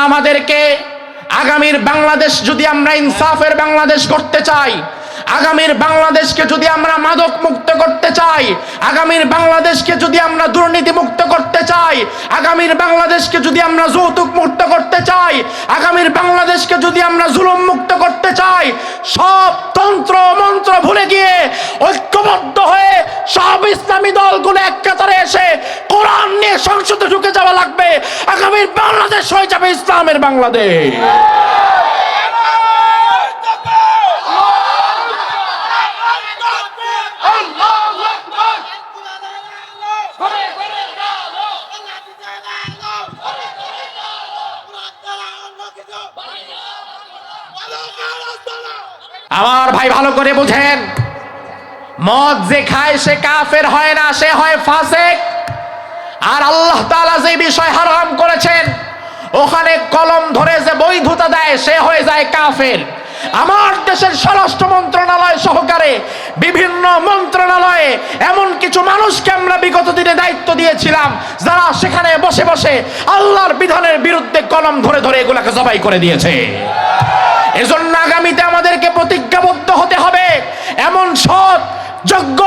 আমাদেরকে আগামীর বাংলাদেশ যদি আমরা ইনসাফের বাংলাদেশ করতে চাই, আগামীর বাংলাদেশকে যদি আমরা মাদক মুক্ত করতে চাই, আগামীর বাংলাদেশকে যদি আমরা দুর্নীতি মুক্ত করতে চাই, আগামীর বাংলাদেশকে যদি আমরা যৌতুক মুক্ত করতে চাই, আগামীর বাংলাদেশকে যদি আমরা জুলুম মুক্ত করতে চাই, সব তন্ত্র মন্ত্র ভুলে গিয়ে ঐক্যবদ্ধ হয়ে সব ইসলামী দলগুলো এক কাতারে এসে কোরআন নিয়ে সংসদে ঢুকে যাওয়া লাগবে। আগামীর বাংলাদেশ হয়ে যাবে ইসলামের বাংলাদেশ। আমার ভাই ভালো করে বুঝেন, মদ যে খায় সে কাফের হয় না, সে হয় ফাসিক। আর আল্লাহ তাআলা যে বিষয় হারাম করেছেন ওখানে কলম ধরে যে বৈধতা দেয় সে হয়ে যায় কাফের। আমার দেশের স্বরাষ্ট্র মন্ত্রণালয় সহকারে বিভিন্ন মন্ত্রণালয়ে এমন কিছু মানুষকে আমরা বিগত দিনে দায়িত্ব দিয়েছিলাম যারা সেখানে বসে বসে আল্লাহর বিধানের বিরুদ্ধে কলম ধরে ধরে এগুলাকে জবাই করে দিয়েছে। এজন্য আগামীতে আমাদেরকে প্রতিজ্ঞাবদ্ধ হতে হবে, এমন সৎ যোগ্য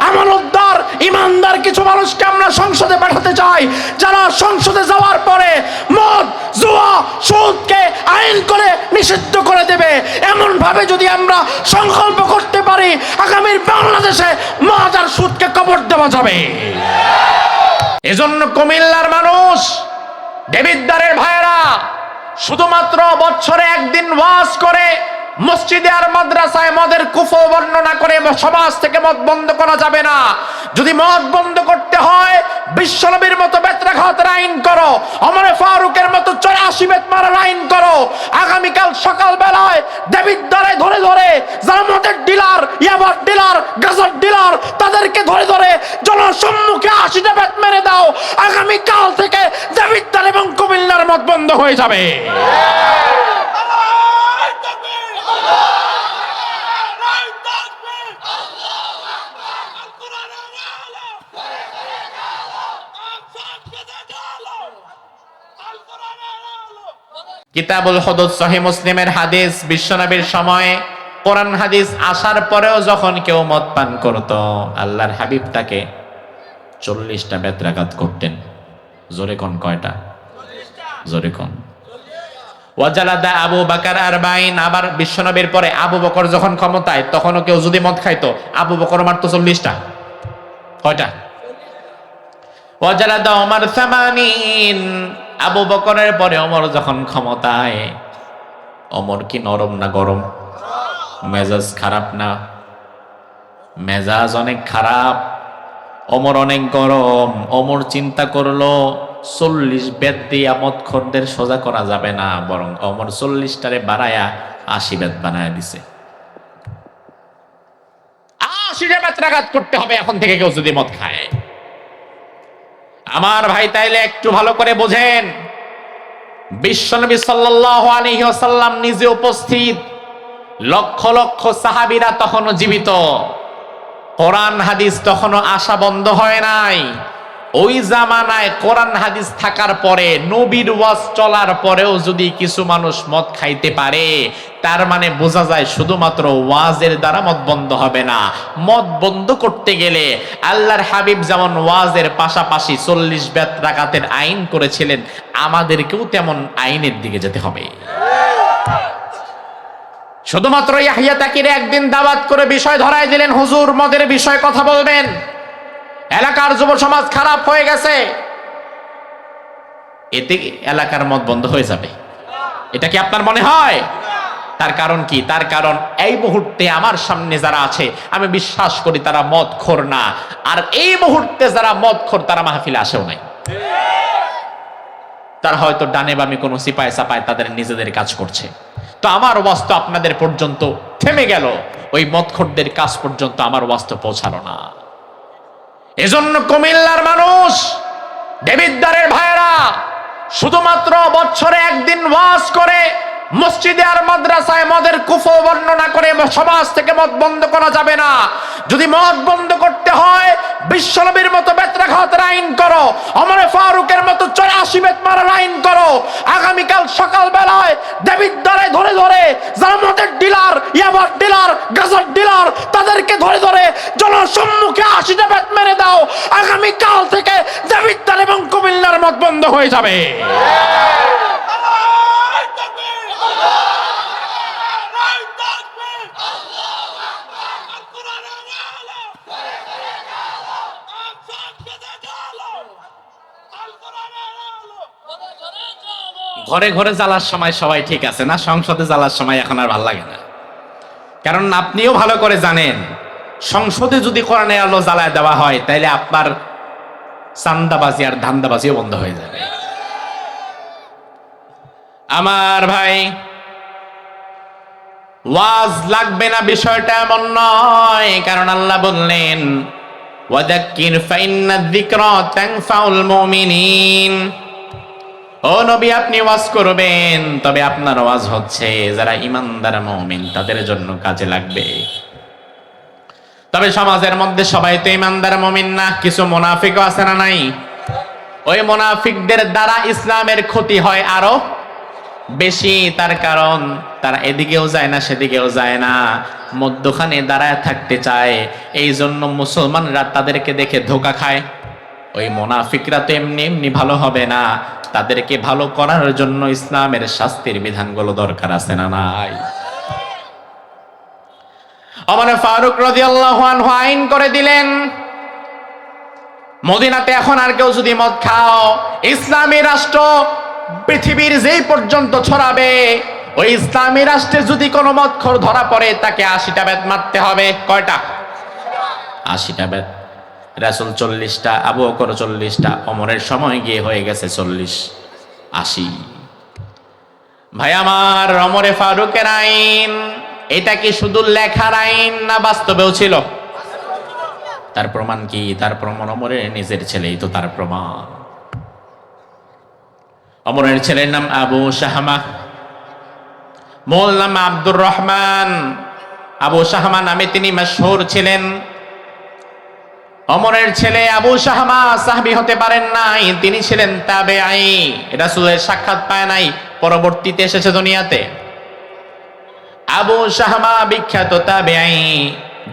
আমানতদার ইমানদার কিছু মানুষকে আমরা সংসদে পাঠাতে চাই যারা সংসদে যাওয়ার পরে মদ জুয়া সুদকে আইন করে নিষিদ্ধ করে দেবে। এমন ভাবে যদি আমরা সংকল্প করতে পারি আগামীর বাংলাদেশে মদ আর সুদকে কবর দেওয়া যাবে। এজন্য কুমিল্লার মানুষ, দেবিদ্বারের ভাইয়েরা, শুধুমাত্র বছরে একদিন ওয়াজ করে মসজিদে আর মাদ্রাসায় মদের কুফর বর্ণনা করে সমাজ থেকে মদ বন্ধ করা যাবে না। যদি মদ বন্ধ করতে হয় বিশ্বনবীর মতো বেত্রাঘাতের আইন করো, ওমর ফারুকের মতো 84 বেত মারার আইন করো। আগামীকাল সকাল বেলায় দেবিদ্বারে ধরে ধরে যারা মদের ডিলার, ইয়াবার ডিলার, গাজার ডিলার তাদেরকে ধরে ধরে জনসম্মুখে 80টা বেত মেরে দাও। আগামীকাল থেকে দেবিদ্বার এবং কুমিল্লার মদ বন্ধ হয়ে যাবে। কিতাবুল হুদুদ সহিহ মুসলিমের হাদিস, বিশ্বনবীর সময়ে কোরআন হাদিস আসার পরেও যখন কেউ মদ পান করত আল্লাহর হাবিব তাকে 40টা বেত্রাঘাত করতেন। জোরে কোন কয়টা? জোরে কোন। ওয়াজালাদা আবু বকর 40। আবার বিশ্বনবীর পরে আবু বকর যখন ক্ষমতায় তখনও কেউ যদি মদ খাইতো আবু বকর মারতো 40টা। কয়টা? ওয়াজালাদা ওমর 80। আবু বকরের পরে ওমর যখন ক্ষমতায়, ওমর কি নরম না গরম? মেজাজ খারাপ না? মেজাজ অনেক খারাপ, ওমর অনেক গরম। ওমর চিন্তা করলো 40 বেত দিয়া মদখোরদের সোজা করা যাবে না, বরং ওমর 40টারে বাড়ায়া 80 বেত বানায়া দিছে। 80টা বেত্রাঘাত করতে হবে এখন থেকে কেউ যদি মদ খায়। আমার ভাই তাইলে একটু ভালো করে বোঝেন, বিশ্বনবী সাল্লাল্লাহু আলাইহি ওয়াসাল্লাম নিজে উপস্থিত, লক্ষ লক্ষ সাহাবীরা তখনও জীবিত, কোরআন হাদিস তখনও আসা বন্ধ হয় নাই। ওই জামানায় কোরআন হাদিস থাকার পরে, নবীর ওয়াজ চলার পরেও যদি কিছু মানুষ মদ খাইতে পারে তার মানে বোঝা যায় শুধুমাত্র ওয়াজের দ্বারা মদ বন্ধ হবে না। মদ বন্ধ করতে গেলে আল্লাহর হাবিব যেমন ওয়াজের পাশাপাশি 40 বেত্রাঘাতের আইন করেছিলেন, আমাদেরকেও তেমন আইনের দিকে যেতে হবে। শুধুমাত্র ইয়াহইয়া তাকিরে একদিন দাওয়াত করে বিষয় ধরায় দিলেন, হুজুর মদের বিষয়ে কথা বলবেন, এলাকার যুব সমাজ খারাপ হয়ে গেছে, এতে এলাকার মদ বন্ধ হয়ে যাবে? এটা কি আপনার মনে হয়? তার কারণ কি? তার কারণ এই মুহূর্তে আমার সামনে যারা আছে আমি বিশ্বাস করি তারা মদখোর না, আর এই মুহূর্তে যারা মদখোর তারা মাহফিলে আসেও নাই। তারা হয়তো ডানে বামে কোনো সিপায় সাপায় তাদের নিজেদের কাজ করছে। তো আমার ওয়াজ তো আপনাদের পর্যন্ত থেমে গেল, ওই মদখোরদের কাজ পর্যন্ত আমার ওয়াজ তো পৌঁছালো না। এজন্য কুমিল্লার মানুষ, দেবিদ্বারের ভাইয়েরা, শুধুমাত্র বছরে একদিন ওয়াজ করে মসজিদে আর মাদ্রাসায় মদের কুফর বর্ণনা করে সমাজ থেকে মদ বন্ধ করা যাবে না। যদি মদ বন্ধ করতে হয় বিশ্বনবীর মতো বেত্রাঘাতের আইন করো, ওমর ফারুকের মতো 84 বেত মারার আইন করো। আগামীকাল সকাল বেলায় দেবীর দ্বারে ধরে ধরে যারা মদের ডিলার, ইয়াবার ডিলার, গাজার ডিলার, তাদেরকে ধরে ধরে জনসম্মুখে 80টা বেত মেরে দাও। আগামীকাল থেকে দেবীর দ্বারে এবং কুমিল্লার মদ বন্ধ হয়ে যাবে। ঘরে ঘরে জ্বালার সময় সবাই ঠিক আছে না, সংসদে জ্বালার সময় এখন আর ভাল লাগে না। কারণ আপনিও ভালো করে জানেন সংসদে যদি কোরআনে আলো জ্বালায় দেওয়া হয় তাহলে আপনার চান্দাবাজি আর ধান্দাবাজিও বন্ধ হয়ে যাবে। আমার ভাই, ওয়াজ লাগবে না বিষয়টা এমন নয়, কারণ আল্লাহ বললেন ওয়াযাক্কির ফাইন্নায যিকরা তানফাউল মুমিনিন। ও নবী, আপনি ওয়াজ করবেন, তবে আপনার ওয়াজ হচ্ছে যারা ঈমানদার মুমিন তাদের জন্য কাজে লাগবে। তবে সমাজের মধ্যে সবাই তো ঈমানদার মুমিন না, কিছু মুনাফিকও আছে না নাই? ওই মুনাফিকদের দ্বারা ইসলামের ক্ষতি হয় আরো বেশি। তার কারণ তারা এদিকেও যায় না সেদিকেও যায় না, মধ্যখানে দাঁড়ায় থাকতে চায়। এই জন্য মুসলমানরা তাদেরকে দেখে ধোঁকা খায়। ওই মুনাফিকরা তো এমনি এমনি ভালো হবে না, তাদেরকে ভালো করার জন্য ইসলামের শাস্তির বিধানগুলো দরকার আছে না নাই? ওমর ফারুক রাদিয়াল্লাহু আনহু আইন করে দিলেন, মদিনাতে এখন আর কেউ যদি মদ খাও, ইসলামী রাষ্ট্র পৃথিবীর যেই পর্যন্ত ছড়াবে, ওই ইসলামী রাষ্ট্রে যদি কোনো মদখোর ধরা পড়ে তাকে 80টা বেত মারতে হবে। কয়টা? 80টা বেত। রাসূল 40টা, আবু বকর 40টা, ওমরের সময় গিয়ে হয়ে গেছে 40, 80। ভাই আমার, ওমরে ফারুকের আইন এটা কি শুধু লেখার আইন না বাস্তবেও ছিল? তার প্রমাণ কি? তার প্রমাণ ওমরের নিজের ছেলেই তো তার প্রমাণ। ওমরের ছেলের নাম আবু শাহমা, মূল নাম আব্দুর রহমান। আবু শাহমা নামে তিনি মাশহুর ছিলেন। ওমরের ছেলে আবু শাহমা সাহাবী হতে পারেন নাই, তিনি ছিলেন তাবেঈ। রাসূলের সাক্ষাৎ পায় নাই, পরবর্তীতে এসেছে দুনিয়াতে। আবু শাহমা বিখ্যাত তাবেঈ।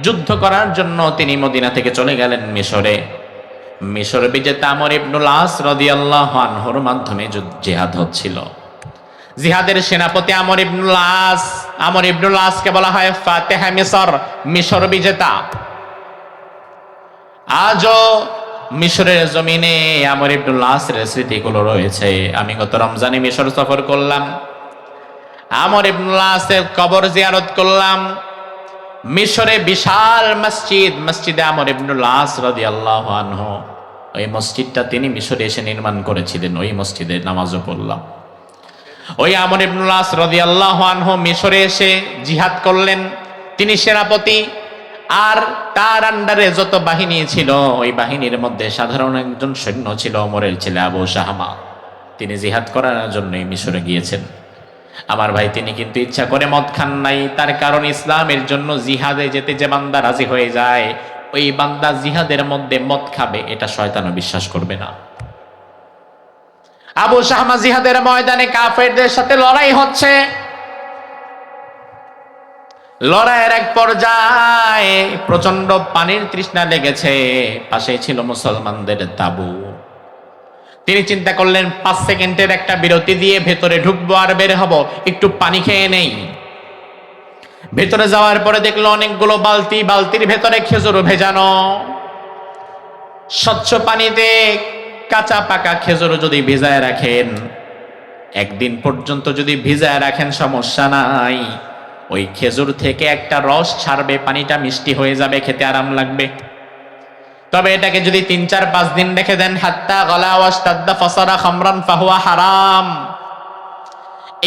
যুদ্ধ করার জন্য তিনি মদিনা থেকে চলে গেলেন মিশরে। মিশর বিজেতা আমর ইবনুল আস রাদিয়াল্লাহু আনহুর মাধ্যমে জিহাদ হচ্ছিল। জিহাদের সেনাপতি আমর ইবনুল আস। আমর ইবনুল আসকে বলা হয় ফাতেহা মিশর, মিশর বিজেতা। আজও মিশরের জমিনে আমর ইবনুল আসের স্মৃতিগুলো রয়েছে। আমি গত রমজানে মিশর সফর করলাম, আমর ইবনুল আসের কবর জিয়ারত করলাম। মিশরে বিশাল মসজিদ, মসজিদে আমর ইবনুল আস রাদিয়াল্লাহু আনহু, ওই মসজিদটা তিনি মিশরে এসে নির্মাণ করেছিলেন। ওই মসজিদে নামাজও পড়লাম। ওই আমর ইবনুল আস রাদিয়াল্লাহু আনহু মিশরে এসে জিহাদ করলেন। তিনি সেনাপতি, আর তার আন্ডারে যত বাহিনী ছিল ওই বাহিনীর মধ্যে সাধারণ একজন সৈন্য ছিল ওমরের ছেলে আবু শাহমা। তিনি জিহাদ করার জন্যই মিশরে গিয়েছেন। আমার ভাই, তিনি কিন্তু ইচ্ছা করে মদ খান নাই। তার কারণ ইসলামের জন্য জিহাদে যেতে যে বান্দা রাজি হয়ে যায়, ওই বান্দা জিহাদের মধ্যে মদ খাবে এটা শয়তানও বিশ্বাস করবে না। আবু শাহমা জিহাদের ময়দানে কাফেরদের সাথে লড়াই হচ্ছে। লড়াইয়ের এক পর্যায়ে প্রচন্ড পানির তৃষ্ণা লেগেছে। পাশে ছিল মুসলমানদের তাবু। তিনি চিন্তা করলেন 5 সেকেন্ডের একটা বিরতি দিয়ে ভেতরে ঢুকবো আর বের হব, একটু পানি খেয়ে নেই। ভেতরে যাওয়ার পরে দেখলো অনেকগুলো বালতি, বালতির ভেতরে খেজুর ভেজানো। স্বচ্ছ পানিতে কাঁচা পাকা খেজুর যদি ভিজায় রাখেন, একদিন পর্যন্ত যদি ভিজায় রাখেন সমস্যা নাই, ওই খেজুর থেকে একটা রস ছাড়বে, পানিটা মিষ্টি হয়ে যাবে, খেতে আরাম লাগবে। তবে এটাকে যদি 3-4-5 দিন রেখে দেন, হাত্তা গলা ওয়াস্তাদ্দা ফাসারা খামরান ফাহুয়া হারাম।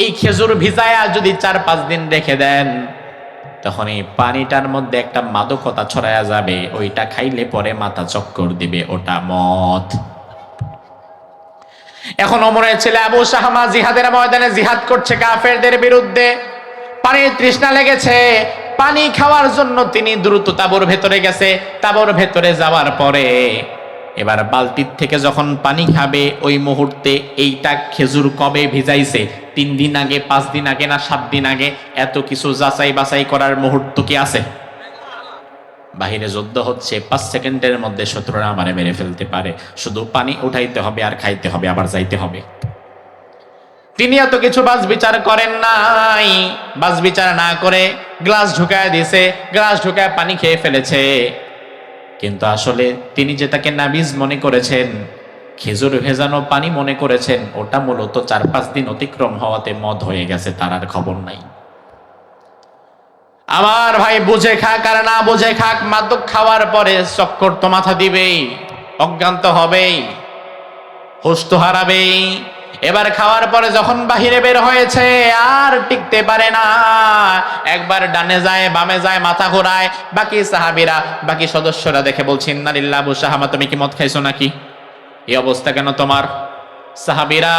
এই খেজুর ভিজায়া যদি 4-5 দিন রেখে দেন, তখন এই পানিটার মধ্যে একটা মাদকতা ছড়ায়া যাবে। ওইটা খাইলে পরে মাথা চক্কর দিবে, ওটা মদ। এখন ওমরের ছেলে আবু শাহমা জিহাদের ময়দানে জিহাদ করছে কাফেরদের বিরুদ্ধে। পানির তৃষ্ণা লেগেছে, পানি খাওয়ার জন্য তিনি দ্রুত তাঁবুর ভেতরে গেছে। তাঁবুর ভেতরে যাওয়ার পরে এবার বালতির থেকে যখন পানি খাবে, ওই মুহূর্তে এইটা খেজুর কবে ভিজাইছে, 3 দিন আগে, 5 দিন আগে না 7 দিন আগে, এত কিছু যাচাই বাছাই করার মুহূর্ত কি আছে? বাহিরে যুদ্ধ হচ্ছে, 5 সেকেন্ডের মধ্যে শত্রুরা আমারে মেরে ফেলতে পারে, শুধু পানি উঠাইতে হবে আর খাইতে হবে, আবার যাইতে হবে। তিনি এত কিছু বাজ বিচার করেন নাই। বাজ বিচার না করে গ্লাস ঢুকায় দিয়েছে, গ্লাস ঢুকায় পানি খেয়ে ফেলেছে। কিন্তু আসলে তিনি যেটাকে নাবিজ মনে করেছেন, খেজুর ভেজানো পানি মনে করেছেন, ওটা মূলত 4-5 দিন অতিক্রম হওয়াতে মদ হয়ে গেছে, তার আর খবর নাই। আমার ভাই, বুঝে খাক আর না বুঝে খাক, মাদক খাওয়ার পরে চক্কর তো মাথা দিবেই, অজ্ঞান তো হবেই, হুশ তো হারাবেই। এবার খাওয়ার পরে যখন বাহিরে বের হয়েছে, আর টিকতে পারে না, একবার ডানে যায়, বামে যায়, মাথা ঘোরায়। বাকি সাহাবীরা, বাকি সদস্যরা দেখে বলছে, ইন্নালিল্লাহ, আবু শাহামা তুমি কি মদ খাইছো নাকি? এই অবস্থা কেন তোমার? সাহাবীরা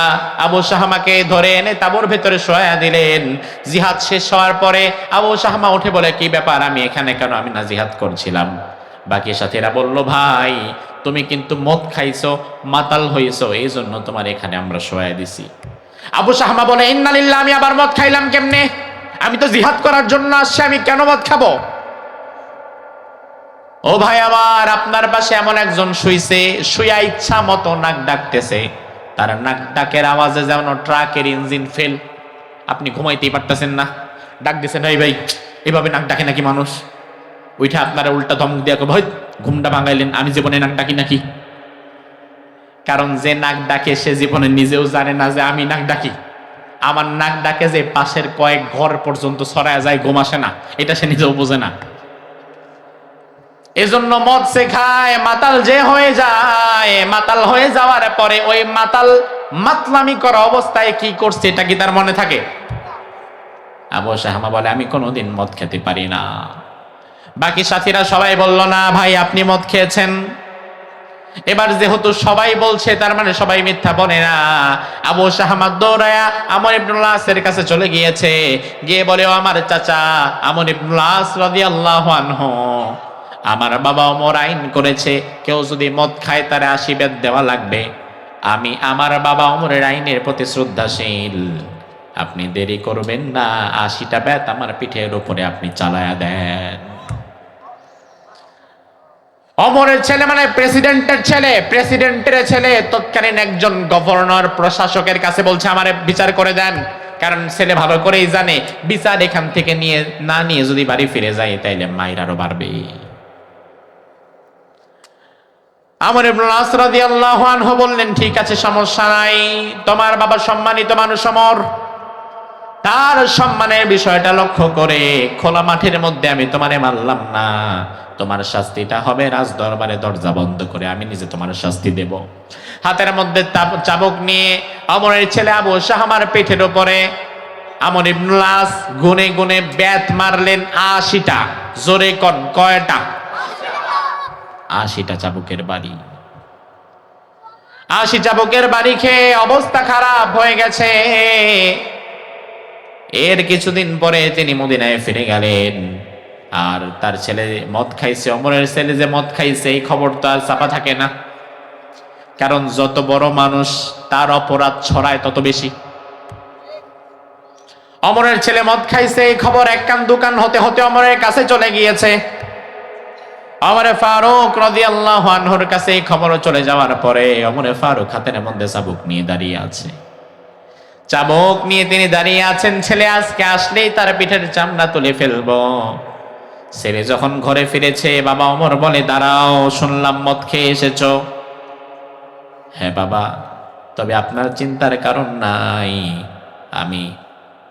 আবু শাহমাকে ধরে এনে তাঁবুর ভেতরে শোয়া দিলেন। জিহাদ শেষ হওয়ার পরে আবু শাহমা উঠে বলে, কি ব্যাপার, আমি এখানে কেন? আমি না জিহাদ করছিলাম। বাকি সাথীরা বলল, ভাই তুমি কিন্তু মদ খাইছো, মাতাল হইছো, এই জন্য তোমার এখানে আমরা শোয়া দিছি। আবু শাহমা বলে, ইন্নালিল্লাহ, আমি আবার মদ খাইলাম কেমনে? আমি তো জিহাদ করার জন্য আসছি, আমি কেন মদ খাবো? ও ভাই আমার, আপনার পাশে এমন একজন শুইছে, শুয়া ইচ্ছা মতো নাক ডাকতেছে, তার নাক ডাকের আওয়াজে যেমন ট্রাকের ইঞ্জিন ফেল। আপনি ঘুমাইতেই পারতেছেন না, ডাক দিচ্ছেন, এই ভাই এভাবে নাক ডাকে নাকি মানুষ? ওইটা আপনারা উল্টা ধমক দিয়া ভাই ঘুমটা ভাঙাইলেন, আমি জীবনে নাক ডাকি নাকি? কারণ যে নাক ডাকে সে জীবনে নিজেও জানে না যে আমি নাক ডাকি। আমার নাক ডাকে যে পাশের কয়েক ঘর পর্যন্ত ছড়ায় যায়, ঘুম আসে না, এটা সে নিজেও বোঝে না। এজন্য মদ সে খায়, মাতাল যে হয়ে যায়। মাতাল হয়ে যাওয়ার পরে ওই মাতাল মাতলামি করা অবস্থায় কি করছে এটা কি তার মনে থাকে? আবু শাহমা বলে, আমি কোনোদিন মদ খেতে পারি না। বাকি সাথীরা সবাই বলল, না ভাই আপনি মদ খেয়েছেন। এবার যেহেতু সবাই বলছে, তার মানে সবাই মিথ্যা বলে না। আবু শাহমা দৌড়ায়া আমর ইবনুল আসের কাছে চলে গিয়েছে, গিয়ে বলে, ও আমার চাচা আমর ইবনুল আস রাদিয়াল্লাহু আনহু, আমার বাবা ওমর আইন করেছে, কেউ যদি মদ খায় তারে 80 বেত দেওয়া লাগবে। আমি আমার বাবা ওমরের আইনের প্রতি শ্রদ্ধাশীল, আপনি দেরি করবেন না, 80টা বেত আমার পিঠের উপরে আপনি চালায়া দেন। ওমরের ছেলে মানে প্রেসিডেন্টের ছেলে, প্রেসিডেন্টের ছেলে তৎকালীন একজন গভর্নর প্রশাসকের কাছে বলছে, আমারে বিচার করে দেন। কারণ ছেলে ভালো করেই জানে, বিচার এখান থেকে না নিয়ে যদি বাড়ি ফিরে যায় তাইলে মায়ের আরো বাড়বে। আমর ইবনুল আস রাদিয়াল্লাহু আনহু বললেন, ঠিক আছে সমস্যা নাই, তোমার বাবা সম্মানিত মানুষ ওমর, তার সম্মানের বিষয়টা লক্ষ্য করে খোলা মাঠের মধ্যে আমি তোমারে মারলাম না, তোমার শাস্তিটা হবে রাজ দরবারে দরজা বন্ধ করে, আমি নিজে তোমার শাস্তি দেব। হাতের মধ্যে চাবুক নিয়ে ওমরের ছেলে আবু শাহমার পিঠের উপরে আমর ইবনুল আস গুনে গুনে বেত মারলেন 80টা। জোরে কোন, কয়টা? 80টা চাবুকের বাড়ি। 80 চাবুকের বাড়ি খেয়ে অবস্থা খারাপ হয়ে গেছে। এর কিছুদিন পরে তিনি মদিনায় ফিরে গেলেন, আর তার ছেলে মদ খাইছে, ওমরের ছেলে যে মদ খাইছে এই খবর তো আর চাপা থাকে না। কারণ যত বড় মানুষ তার অপরাধ ছড়ায় তত বেশি। ওমরের ছেলে মদ খাইছে এই খবর এক কান দুকান হতে হতে ওমরের কাছে চলে গিয়েছে। ওমরে ফারুক রাদিয়াল্লাহু আনহুর কাছে এই খবর চলে যাওয়ার পরে ওমরে ফারুক হাতের মধ্যে চাবুক নিয়ে দাঁড়িয়ে আছে। চাবুক নিয়ে তিনি দাঁড়িয়ে আছেন, ছেলে আজকে আসলেই তার পিঠের চামড়া তুলে ফেলবো। ছেলে যখন ঘরে ফিরেছে, বাবা ওমর বলে, দাঁড়াও, শুনলাম মদ খেয়ে এসেছো। হ্যাঁ বাবা, তবে আপনার চিন্তার কারণ নাই, আমি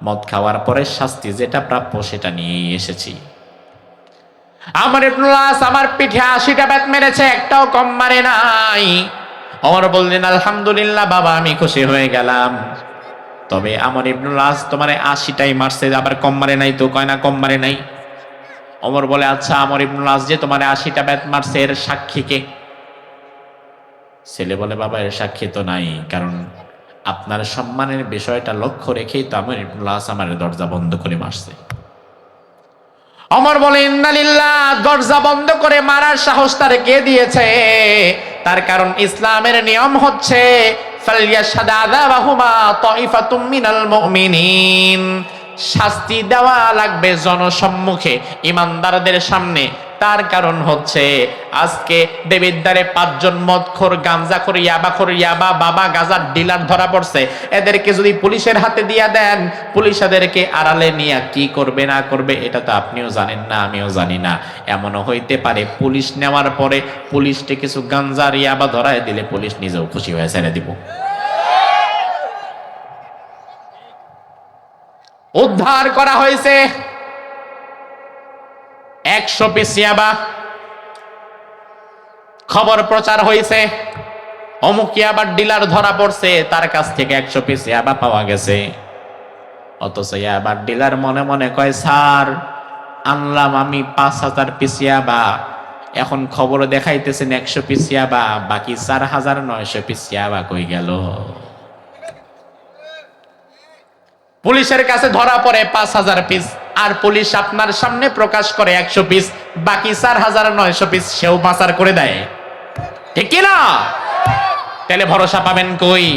মদ খাওয়ার পরে শাস্তি যেটা প্রাপ্য সেটা নিয়েই এসেছি। আমর ইবনুল আস আমার পিঠে 80টা বেত মেরেছে, একটাও কম মারে নাই। ওমর বললেন, আলহামদুলিল্লাহ বাবা, আমি খুশি হয়ে গেলাম। তবে আমর ইবনুল আস তোমারে 80টাই মারছে, আবার কম মারে নাই তো? কয় না কম মারে নাই। ওমর বলে, আচ্ছা আমর ইবনুল আস যে তোমারে 80টা বেত মারছে, এর সাক্ষী কে? ছেলে বলে, বাবা এর সাক্ষী তো নাই, কারণ আপনার সম্মানের বিষয়টা লক্ষ্য রেখেই তো আমর ইবনুল আস আমার দরজা বন্ধ করে মারছে। ওমর বলে ইন্নালিল্লাহ, দরজা বন্ধ করে মারার সাহস তার কে দিয়েছে? তার কারণ ইসলামের নিয়ম হচ্ছে ফালিয়াশহাদ আযাবাহুমা তাইফাতুম মিনাল মুমিনিন, শাস্তি দেওয়া লাগবে জনসম্মুখে, ইমানদারদের সামনে। তার কারণ হচ্ছে আজকে দেবিদ্বারে 5 জন মদখোর, গাঞ্জাখোর, ইয়াবাখোর, ইয়াবা বাবা গাজার ডিলার ধরা পড়ছে। এদেরকে যদি পুলিশের হাতে দিয়া দেন, পুলিশ এদেরকে আড়ালে নিয়ে কি করবে না করবে এটা তো আপনিও জানেন না, আমিও জানি না। এমনও হইতে পারে পুলিশ নেওয়ার পরে পুলিশকে কিছু গাঞ্জার ইয়াবা ধরায় দিলে পুলিশ নিজেও খুশি হয়ে ছেড়ে দিব। উদ্ধার করা হয়েছে 100 পিস ইয়াবা। খবর প্রচার হয়েছে অমুক ইয়াবার ডিলার ধরা পড়ছে, তার কাছ থেকে 100 পিস ইয়াবা পাওয়া গেছে। অথচ ইয়াবার ডিলার মনে মনে কয়, স্যার আনলাম আমি 5000 পিস ইয়াবা, এখন খবর দেখাইতেছেন 100 পিস ইয়াবা, বাকি 4900 পিস ইয়াবা কই গেল? পুলিশের কাছে ধরা পড়ে 5000 পিস, আর পুলিশ আপনার সামনে প্রকাশ করে 100 পিস, বাকি 4900 পিস সেও পাচার করে দেয়। ঠিক কি না? তাহলে ভরসা পাবেন কই?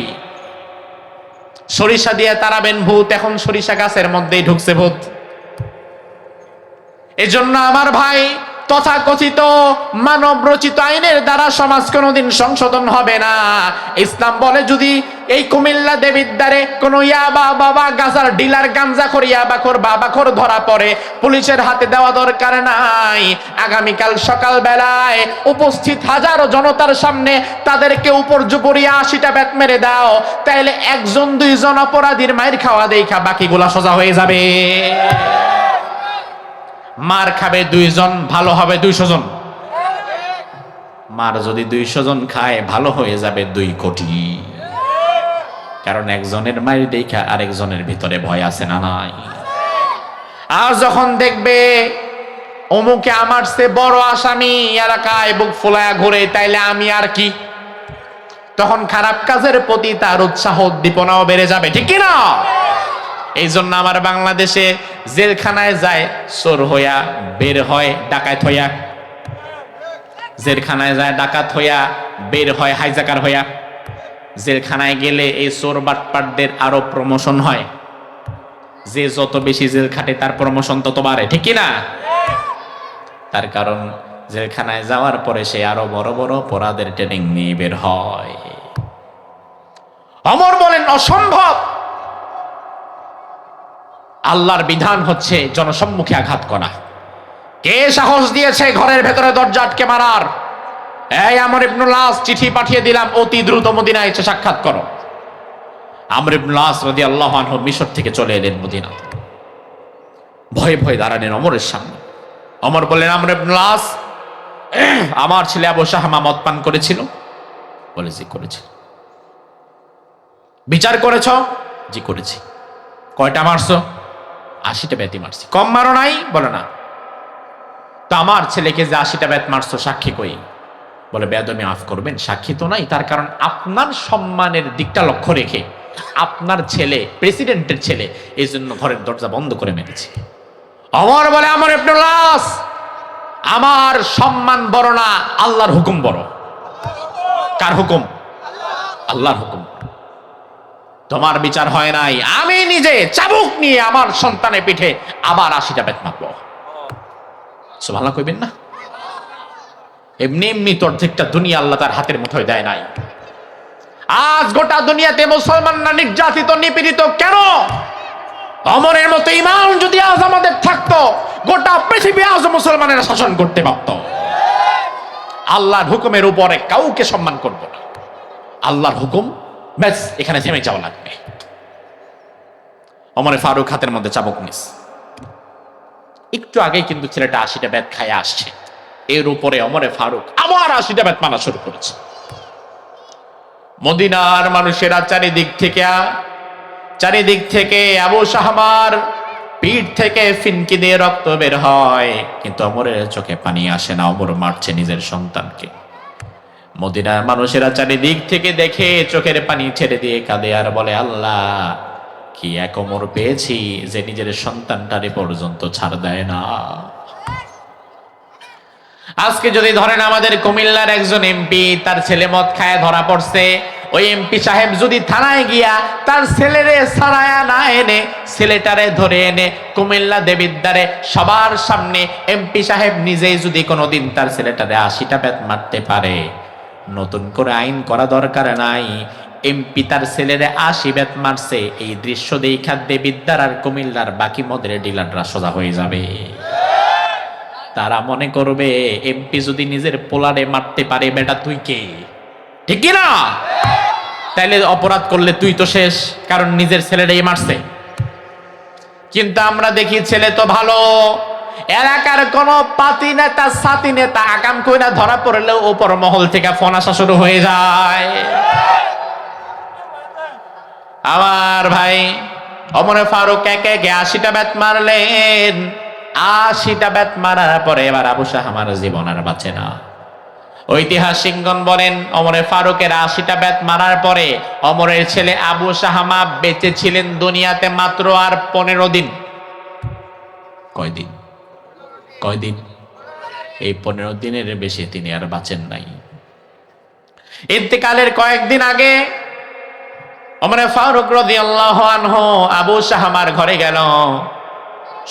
সরিষা দিয়ে তাড়াবেন ভূত, এখন সরিষা গাছের মধ্যেই ঢুকছে ভূত। এজন্য আমার ভাই, তথাকথিত মানব রচিত আইনের দ্বারা সমাজ কোনোদিন সংশোধন হবে না। ইসলাম বলে যদি এই কুমিল্লা দেবিদ্বারে কোনো ইয়াবা বাবা গাজার ডিলার, গাঞ্জাখোর, ইয়াবাখোর, বাবাখোর ধরা পড়ে, পুলিশের হাতে দেওয়া দরকার নাই। আগামীকাল সকাল বেলায় উপস্থিত হাজারো জনতার সামনে তাদেরকে উপর জুপরিয়া 80টা ব্যাট মেরে দাও, তাইলে 1 2 জন অপরাধীর মাইর খাওয়া দেখা বাকিগুলা সোজা হয়ে যাবে। মার খাবে 2 জন, ভালো হবে 200 জন। মার যদি 200 জন খায়, ভালো হয়ে যাবে 2 কোটি। কারণ একজনের মায়ের দেখা আরেকজনের ভিতরে ভয় আছে না নাই? আর যখন দেখবে অমুকে আমার চেয়ে বড় আসামি এলাকায় বুক ফুলায়া ঘুরে, তাইলে আমি আর কি, তখন খারাপ কাজের প্রতি তার উৎসাহ উদ্দীপনাও বেড়ে যাবে। ঠিক কি না? এই জন্য আমার বাংলাদেশে জেলখানায় যায় চোর হইয়া, বের হয় ডাকাত হইয়া। জেলখানায় যায় ডাকাত হইয়া, বের হয় হাইজাকার হইয়া। জেলখানায় গেলে এই চোর বাটপাটদের আরো প্রমোশন হয়। যে যত বেশি জেল খাটে তার প্রমোশন তত বাড়ে। ঠিক না? তার কারণ জেলখানায় যাওয়ার পরে সে আরো বড় বড় অপরাধের ট্রেনিং নিয়ে বের হয়। ওমর বলেন অসম্ভব। আল্লাহর বিধান হচ্ছে জনসম্মুখে আঘাত করা। কে সাহস দিয়েছে ঘরের ভেতরে দরজা আটকে মারার? এই আমর ইবনুল আস, চিঠি পাঠিয়ে দিলাম, অতি দ্রুত মদিনায় এসে সাক্ষাৎ করো। আমর ইবনুল আস রাদিয়াল্লাহু আনহু মিশর থেকে চলে এলেন মদিনাতে। ভয়ে ভয়ে দাঁড়ালেন ওমরের সামনে। ওমর বললেন, আমর ইবনুল আস, আমার ছেলে আবু শাহমা মদ পান করেছিল? বলে, জি করেছি। বিচার করেছ? জি করেছি। কয়টা মারছো? 80টা ব্যাতি মারছি। কম মারো নাই? বলে না। তো আমার ছেলেকে যে 80টা ব্যাত মারছো, সাক্ষী কই? বলে, বেয়াদবি মাফ করবেন, সাক্ষী তো নাই। তার কারণ আপনার সম্মানের দিকটা লক্ষ্য রেখে আপনার ছেলে প্রেসিডেন্টের ছেলে, এই জন্য ঘরের দরজা বন্ধ করে মেরেছে। ওমর বলে, আমর ইবনুল আস, আমার সম্মান বড় না, আল্লাহর হুকুম বড়। কার হুকুম? আল্লাহর হুকুম। তোমার বিচার হয় নাই, আমি নিজে চাবুক নিয়ে আমার সন্তানের পিঠে আবার 80টা বেত মারবো। সুবহানাল্লাহ কইবেন না? এমনি এমনি তোর অর্ধেকটা দুনিয়া আল্লাহ তার হাতের মুঠোয় দেয় নাই। আজ গোটা দুনিয়াতে মুসলমানরা নির্যাতিত, নিপীড়িত কেন? ওমরের মতো ঈমান যদি আজ আমাদের থাকতো, গোটা পৃথিবী আজ মুসলমানেরা শাসন করতে পারত। আল্লাহর হুকুমের উপরে কাউকে সম্মান করব না। আল্লাহর হুকুম, ব্যাস, এখানে থেমে যাওয়া লাগবে। ওমরে ফারুক হাতের মধ্যে চাবুক নিস। একটু আগেই কিন্তু ছেলেটা 80টা বেত খায় আসছে, এর উপরে ওমরে ফারুক আবার 80টা বেত মারা শুরু করেছে। মদিনার মানুষেরা চারিদিক থেকে আবু শাহমার পিঠ থেকে ফিনকি দিয়ে রক্ত বের হয়, কিন্তু ওমরের চোখে পানি আসে না। ওমর মারছে নিজের সন্তানকে। মদিনার মানুষেরা চারিদিক থেকে দেখে চোখের পানি ছেড়ে দিয়ে কাঁদে আর বলে, আল্লাহ কি এক ওমর পেয়েছি যে নিজের সন্তানটারে পর্যন্ত ছাড় দেয় না। আজকে যদি ধরেন আমাদের কুমিল্লার একজন এমপি, তার ছেলে মদ খায় ধরা পড়ছে, ওই এমপি সাহেব যদি থানায় গিয়া তার ছেলেরে ছাড়ায়া না এনে ছেলেটারে ধরে এনে কুমিল্লা দেবিদ্বারে সবার সামনে এমপি সাহেব নিজেই যদি কোনোদিন তার ছেলেটারে 80টা বেত মারতে পারে, নতুন করে আইন করা দরকার নাই। এমপি তার ছেলেরে 80 বেত মারছে, এই দৃশ্য দেখা দেবিদ্বার আর কুমিল্লার বাকি মদের ডিলাররা সোজা হয়ে যাবে। তারা মনে করবে এমপি যদি নিজের পোলারে মারতে পারে, বেটা তুই কে? ঠিক কি না? তাইলে অপরাধ করলে তুই তো শেষ, কারণ নিজের ছেলেটাই মারছে। কিন্তু আমরা দেখি ছেলে তো ভালো, এলাকার কোন পাতি নেতা সাতি নেতা আকাম কইরা ধরা পড়লেও উপর মহল থেকে ফোন আসা শুরু হয়ে যায়। আমার ভাই ওমর ফারুক একে একে 80টা বেত মারলেন। 80টা বেত মারার পরে এবার আবু শাহমার জীবন আর বাঁচে না। ঐতিহাসিকগণ বলেন ওমর ফারুকের 80টা বেত মারার পরে ওমরের ছেলে আবু শাহমা বেঁচে ছিলেন দুনিয়াতে মাত্র আর 15 দিন। কয়দিন? এই 15 দিনের বেশি তিনি আর বাঁচেন নাই। ইন্তেকালের কয়েকদিন আগে ওমর ফারুক রাদিয়াল্লাহু আনহু আবু শাহমার ঘরে গেল।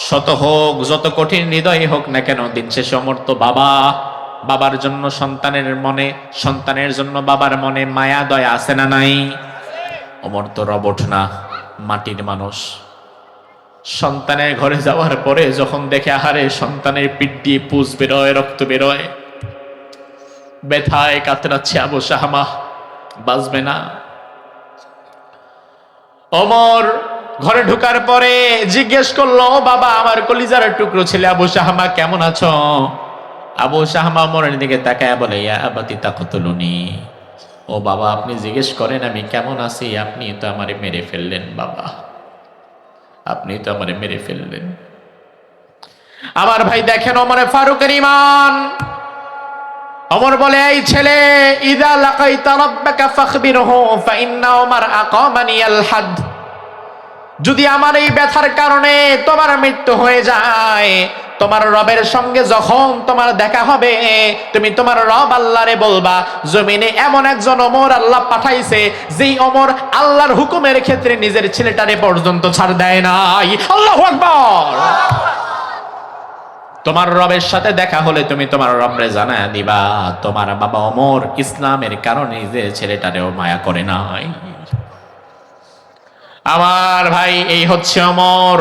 শত হোক, যত কঠিন হৃদয় হোক না কেন, দিন শেষে ওমর তো বাবার জন্য সন্তানের মনে, সন্তানের জন্য বাবার মনে মায়া দয়া আছে না নাই? ওমর তো রবট না, মাটির মানুষ। সন্তানের ঘরে যাওয়ার পরে যখন দেখে আহারে সন্তানের পিঠ দিয়ে পুজ বেরোয়, রক্ত বেরোয়, ব্যথায় কাতরাচ্ছে আবু শাহমা, বাঁচবে না। ওমর ঘরে ঢুকার পরে জিজ্ঞেস করলো, বাবা আমার কলিজার টুকরো ছেলে আবু শাহমা কেমন আছো? আবু শাহমা ওমরের দিকে তাকায় বলে, ইয়া আবাতি তাকতুলুনি, ও বাবা আপনি জিজ্ঞেস করেন আমি কেমন আছি, আপনি তো আমারে মেরে ফেললেন বাবা, আপনি তো আমারে মেরে ফেললেন। আমার ভাই দেখেন ওমরে ফারুকের ঈমান। ওমর বলে, এই ছেলে, ইযা লাকাইতা রাব্বাকা ফাখবিরহু ফাইন্না ওমর আকামানিয়াল হাদ, যদি আমার এই ব্যথার কারণে তোমার মৃত্যু হয়ে যায়, তোমার রবের সঙ্গে যখন তোমার দেখা হবে, তুমি তোমার রব আল্লাহরে বলবা, জমিনে এমন একজন ওমর আল্লাহ পাঠাইছে, যেই ওমর আল্লাহর হুকুমের ক্ষেত্রে নিজের ছেলেটারে পর্যন্ত ছাড় দেয় নাই। আল্লাহু আকবার। তোমার রবের সাথে দেখা হলে তুমি তোমার রবরে জানায় দিবা, তোমার বাবা ওমর ইসলামের কারণে নিজের ছেলেটারেও মায়া করে নাই। আমার ভাই এই হচ্ছে ওমর।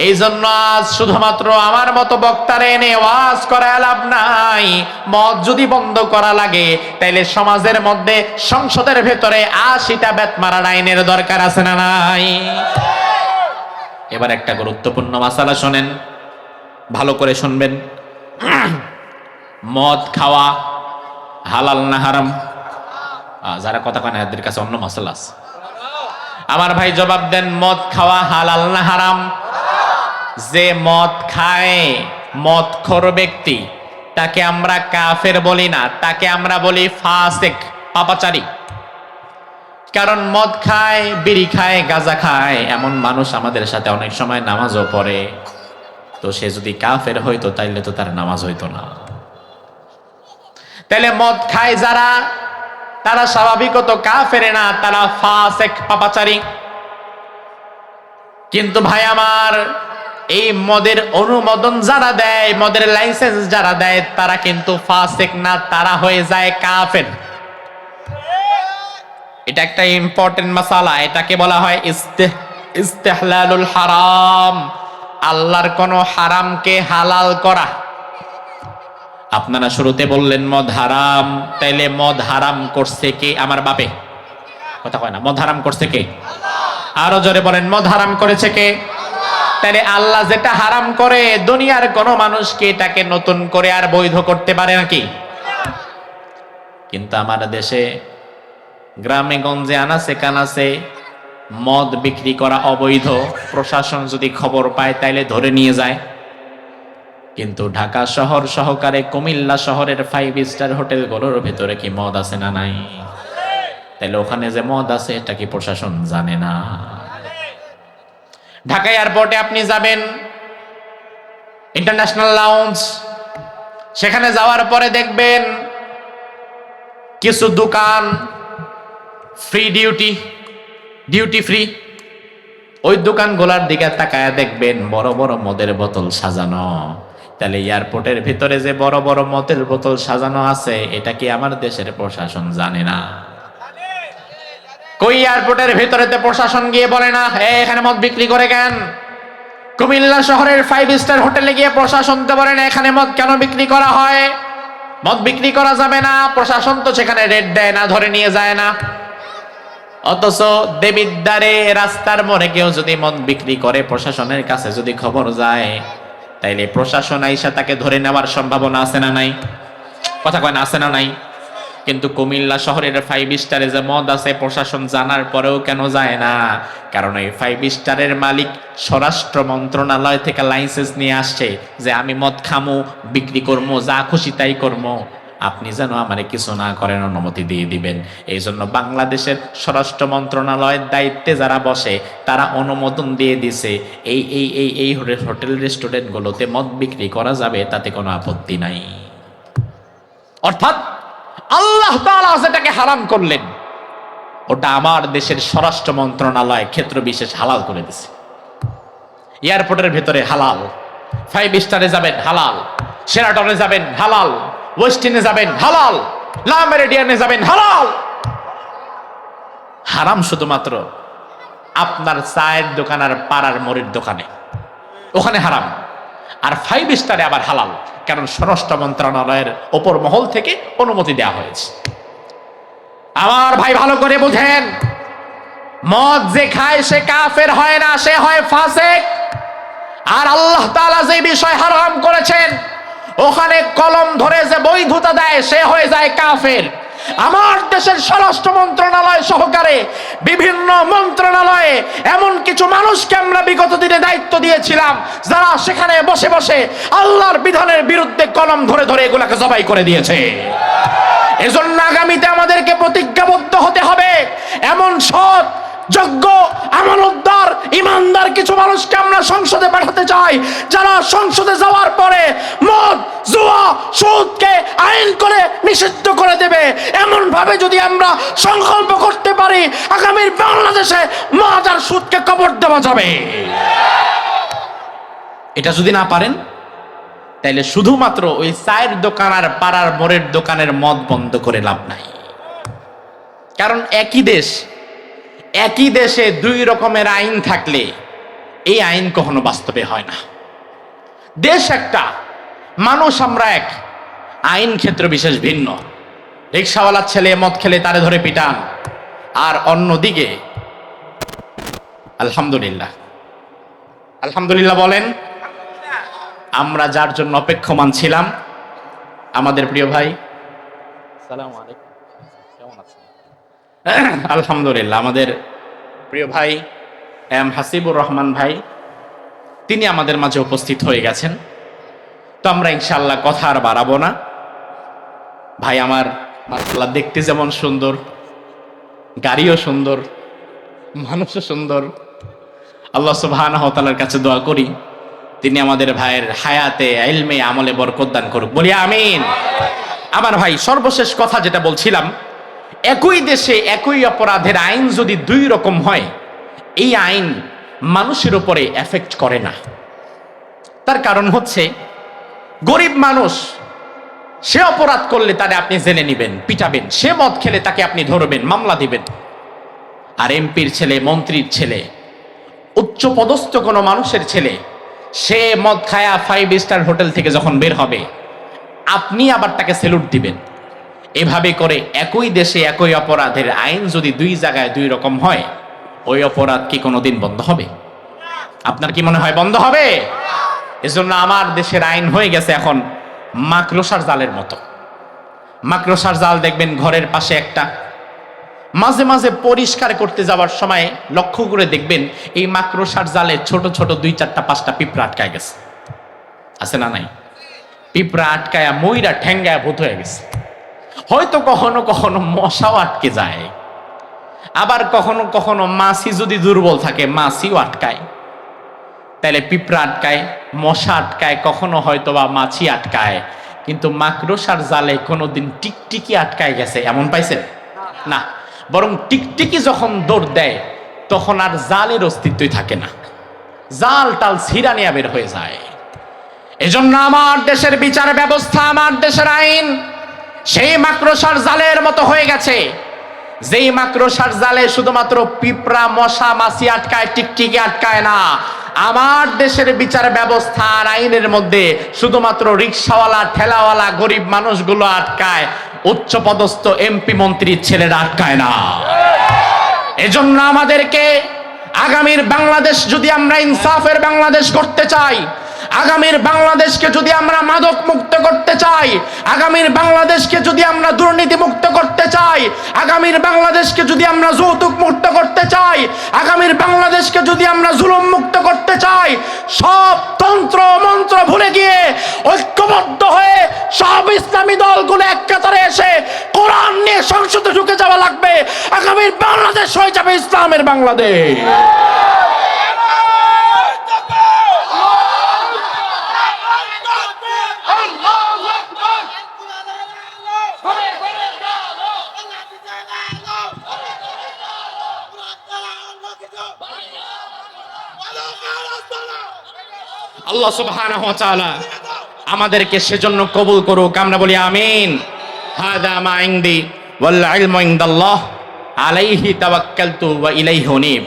এই জন্য আজ শুধুমাত্র আমার মতো বক্তারে এনে ওয়াজ করা লাভ নাই। মদ যদি বন্ধ করা লাগে তাইলে সমাজের মধ্যে, সংসদের ভেতরে 80টা বেত মারার আইনের দরকার আছে না নাই? এবার একটা গুরুত্বপূর্ণ মাসালা শোনেন, ভালো করে শুনবেন। মদ খাওয়া হালাল না হারাম? যারা কথা কয় না এদের কাছে অন্য মাসালা আছে। আমার ভাই জবাব দেন, মদ খাওয়া হালাল না হারাম? যে মদ খায়, মদখোর ব্যক্তি, তাকে আমরা কাফের বলি না, তাকে আমরা বলি ফাসিক, পাপাচারী। কারণ মদ খায়, বিড়ি খায়, গাঁজা খায় এমন মানুষ আমাদের সাথে অনেক সময় নামাজও পড়ে। তো সে যদি কাফের হইতো তাইলে তো তার নামাজ হইতো না। তাইলে মদ খায় যারা, তারা স্বাভাবিকত কাফের না, তারা ফাসিক, পাপাচারী। কিন্তু ভাই আমার, এই মদের অনুমোদন যারা দেয়, মদের লাইসেন্স যারা দেয়, তারা কিন্তু ফাসিক না, তারা হয়ে যায় কাফের। এটা একটা ইম্পর্টেন্ট মাসালা, এটাকে বলা হয় ইস্তিহলালুল হারাম, আল্লাহর কোন হারামকে হালাল করা। আপনারা শুরুতে বললেন মদ হারাম, তাইলে মদ হারাম করছে কে? আমার বাপে। কথা কয় না, মদ হারাম করছে কে? আরো জোরে বলেন, মদ হারাম করেছে কে? তাহলে আল্লাহ যেটা হারাম করে, দুনিয়ার কোন মানুষকে এটাকে নতুন করে আর বৈধ করতে পারে নাকি? কিন্তু আমাদের দেশে গ্রামে গঞ্জে আনাচে কানাচে মদ বিক্রি করা অবৈধ। প্রশাসন যদি খবর পায় তাইলে ধরে নিয়ে যায়। কিন্তু ঢাকা শহর সহকারে কুমিল্লা শহরের 5 স্টার হোটেলগুলোর ভেতরে কি মদ আছে না নাই? তাহলে ওখানে যে মদ আছে এটা কি প্রশাসন জানে না? ঢাকা এয়ারপোর্টে আপনি যাবেন, ইন্টারন্যাশনাল লাউঞ্জ, সেখানে যাওয়ার পরে দেখবেন কিছু দোকান ফ্রি ডিউটি ফ্রি। ওই দোকানগুলোর দিকে তাকায় দেখবেন বড় বড় মদের বোতল সাজানো। তাহলে এয়ারপোর্টের ভিতরে যে বড় বড় মদের বোতল সাজানো আছে এটা কি আমার দেশের প্রশাসন জানে না? কই এয়ারপোর্টের ভিতরেতে প্রশাসন গিয়ে বলে না এখানে মদ বিক্রি করে কেন? কুমিল্লা শহরের 5 স্টার হোটেলে গিয়ে প্রশাসন তো বলে না এখানে মদ কেন বিক্রি করা হয়? মদ বিক্রি করা যাবে না। প্রশাসন তো সেখানে রেড দেয় না, ধরে নিয়ে যায় না। অথচ দেবিদ্বারে রাস্তার মোড়ে কেউ যদি মদ বিক্রি করে প্রশাসনের কাছে যদি খবর যায়, তাইলে প্রশাসন আইসা তাকে ধরে নেওয়ার সম্ভাবনা আছে না নাই? কথা কয় না, আছে না নাই? কিন্তু কুমিল্লা শহরের 5 স্টারে যে মদ আছে প্রশাসন জানার পরেও কেন যায় না? কারণ এই 5 স্টারের মালিক স্বরাষ্ট্র মন্ত্রণালয় থেকে লাইসেন্স নিয়ে আসছে যে আমি মদ খামু, বিক্রি করবো, যা খুশি তাই করবো, আপনি যেন আমারে কিছু না করেন অনুমতি দিয়ে দিবেন। এই জন্য বাংলাদেশের স্বরাষ্ট্র মন্ত্রণালয়ের দায়িত্বে যারা বসে তারা অনুমোদন দিয়ে দিছে এই হোটেল রেস্টুরেন্টগুলোতে মদ বিক্রি করা যাবে, তাতে কোনো আপত্তি নাই। অর্থাৎ আল্লাহ তাআলা যেটাকে হারাম করলেন ওটা আমার দেশের স্বরাষ্ট্র মন্ত্রণালয় ক্ষেত্র বিশেষ হালাল করে দিছে। এয়ারপোর্টের ভেতরে হালাল, 5 স্টারে যাবেন হালাল, শেরাটনে যাবেন হালাল, ওয়েস্টিনে যাবেন হালাল, লা মেরিডিয়ানে যাবেন হালাল। হারাম শুধুমাত্র আপনার চায়ের দোকান আর পাড়ার মোড়ের দোকানে, ওখানে হারাম। আর 5 স্টারে আবার হালাল, কারণ স্বরাষ্ট্র মন্ত্রণালয়ের ওপর মহল থেকে অনুমতি দেওয়া হয়েছে। আমার ভাই ভালো করে বুঝেন, মদ যে খায় সে কাফের হয় না, সে হয় ফাসিক। আর আল্লাহ তাআলা যে বিষয় হারাম করেছেন ওখানে কলম ধরে যে বৈধতা দেয় সে হয়ে যায় কাফের। আমার দেশের স্বরাষ্ট্র মন্ত্রণালয় সহকারে বিভিন্ন মন্ত্রণালয়ে এমন কিছু মানুষকে আমরা বিগত দিনে দায়িত্ব দিয়েছিলাম যারা সেখানে বসে বসে আল্লাহর বিধানের বিরুদ্ধে কলম ধরে ধরে এগুলাকে জবাই করে দিয়েছে। এজন্য আগামীতে আমাদেরকে প্রতিজ্ঞাবদ্ধ হতে হবে, এমন সৎ যোগ্য আমানতদার ইমানদার কিছু মানুষকে আমরা সংসদে পাঠাতে চাই যারা সংসদে যাওয়ার পরে মদ, জুয়া, সুদকে আইন করে নিষিদ্ধ করে দেবে। এমন ভাবে যদি আমরা সংকল্প করতে পারি আগামীর বাংলাদেশে মদ আর সুদকে কবর দেওয়া যাবে। এটা যদি না পারেন তাইলে শুধুমাত্র ওই চায়ের দোকান আর পাড়ার মোড়ের দোকানের মদ বন্ধ করে লাভ নাই। কারণ একই দেশে 2 রকমের আইন থাকলে এই আইন কখনো বাস্তবে হয় না। দেশ একটা, মানুষ আমরা এক, আইন ক্ষেত্র বিশেষ ভিন্ন। রিক্সাওয়ালার ছেলে মদ খেলে তারে ধরে পিটান, আর অন্যদিকে আলহামদুলিল্লাহ বলেন, আমরা যার জন্য অপেক্ষমান ছিলাম আমাদের প্রিয় ভাই, আসসালামু আলাইকুম, কেমন আছেন? আলহামদুলিল্লাহ, আমাদের প্রিয় ভাই এম হাসিবুর রহমান ভাই, তিনি আমাদের মাঝে উপস্থিত হয়ে গেছেন। তো আমরা ইনশাআল্লাহ কথা আর বাড়াবো না। ভাই আমার মাশাআল্লাহ দেখতে যেমন সুন্দর, গাড়িও সুন্দর, মানুষও সুন্দর। আল্লাহ সুবহানাহু ওয়া তাআলার কাছে দোয়া করি তিনি আমাদের ভাইয়ের হায়াতে ইলমে আমলে বরকত দান করুক, বলি আমিন। আমার ভাই সর্বশেষ কথা যেটা বলছিলাম, একই দেশে একই অপরাধের আইন যদি 2 রকম হয়, এই আইন মানুষের উপরে এফেক্ট করে না। তার কারণ হচ্ছে গরিব মানুষ সে অপরাধ করলে তারে আপনি জেলে নিবেন, পিটাবেন। সে মদ খেলে তাকে আপনি ধরবেন, মামলা দিবেন। আর এমপির ছেলে, মন্ত্রীর ছেলে, উচ্চ পদস্থ কোনো মানুষের ছেলে, সে মদ খায়া 5 স্টার হোটেল থেকে যখন বের হবে আপনি আবার তাকে স্যালুট দিবেন। এভাবে করে একই দেশে একই অপরাধের আইন যদি 2 জায়গায় 2 রকম হয়, ওই অপরাধ কি কোনোদিন বন্ধ হবে? আপনার কি মনে হয় বন্ধ হবে? এজন্য আমার দেশের আইন হয়ে গেছে এখন মাকড়সার জালের মতো। মাকড়সার জাল দেখবেন ঘরের পাশে একটা, মাঝে মাঝে পরিষ্কার করতে যাওয়ার সময় লক্ষ্য করে দেখবেন এই মাকড়সার জালে ছোট ছোট 2, 4, 5টা পিঁপড়া আটকায় গেছে, আছে না নাই? পিঁপড়া আটকায়া ময়রা ঠেঙ্গায় ভূত হয়ে গেছে। হয়তো কখনো কখনো মশাও আটকে যায়, আবার কখনো কখনো মাছি যদি দুর্বল থাকে মাছিও আটকায়। তাহলে পিঁপড়া আটকায়, মশা আটকায়, কখনো হয়তো বা মাছি আটকায়, কিন্তু মাকড়সার জালে কোনোদিন টিকটিকি আটকায় গেছে এমন পাইছেন না? বরং টিকটিকি যখন দৌড় দেয় তখন আর জালের অস্তিত্বই থাকে না, জাল টাল ছিঁড়া নিয়ে বের হয়ে যায়। এজন্য আমার দেশের বিচার ব্যবস্থা, আমার দেশের আইন সেই মাকড়সার জালের মতো হয়ে গেছে, যেই মাকড়সার জালে শুধুমাত্র পিঁপড়া মশা মাছি আটকায়, টিকটিকি আটকায় না। আমার দেশের বিচার ব্যবস্থা আর আইনের মধ্যে শুধুমাত্র রিকশাওয়ালা ঠেলাওয়ালা গরিব মানুষগুলো আটকায়, উচ্চ পদস্থ এমপি মন্ত্রীর ছেলেরা আটকায় না। এজন্য আমাদেরকে আগামীর বাংলাদেশ যদি আমরা ইনসাফের বাংলাদেশ করতে চাই, আগামীর বাংলাদেশকে যদি আমরা মাদক মুক্ত করতে চাই, আগামীর বাংলাদেশকে যদি আমরা দুর্নীতি মুক্ত করতে চাই, আগামীর বাংলাদেশকে যদি আমরা যৌতুক মুক্ত করতে চাই, আগামীর বাংলাদেশকে যদি আমরা জুলুম মুক্ত করতে চাই, সব তন্ত্র মন্ত্র ভুলে গিয়ে ঐক্যবদ্ধ হয়ে সব ইসলামী দলগুলো এক কাতারে এসে কোরআন নিয়ে সংসদে ঢুকে যাওয়া লাগবে। আগামীর বাংলাদেশ হয়ে যাবে ইসলামের বাংলাদেশ। আল্লাহ সুবহানাহু ওয়া তাআলা আমাদেরকে সেজন্য কবুল করুক, আমরা বলি আমিন। হাদা মা ইনদি ওয়াল ইলমু ইনদাল্লাহ আলাইহি তাওয়াক্কালতু ওয়া ইলাইহি উনীব।